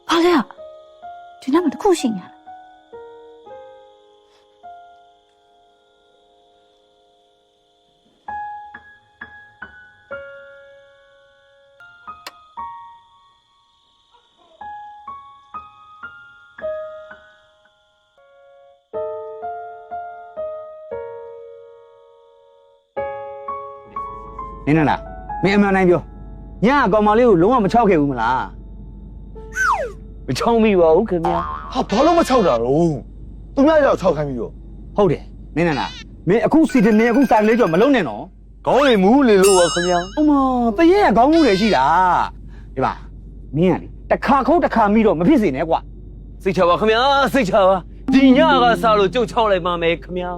ဘာလဲဒီနားမှာတစ်ခုရှိနေရလားနင်းလားမင်းအမှန်တိုင်းပြောညအကောင်မလေးကိုလုံးဝမချောက်ခဲ့ဘူးမလား မချောင်းမိပါဘူးခင်ဗျာ ဟာဘာလို့မချောက်တာတော့သူများရောက်ချောက်ခိုင်းပြီးတော့ ဟုတ်တယ်နင်းလားမင်းအခုစီတင်နေအခုစာလေးကြောမလုံးနဲ့နော် ခေါင်းရည်မူးလေလို့ပါခင်ဗျာ အမတရေကခေါင်းမှုတွေရှိတာဒီပါမင်းကလေတစ်ခါခုတ်တစ်ခါမိတော့မဖြစ်စေနဲ့ကွာ စိတ်ချပါခင်ဗျာစိတ်ချပါဒီညကစားလို့ကြုတ်ချောက်လိုက်ပါမယ်ခင်ဗျာ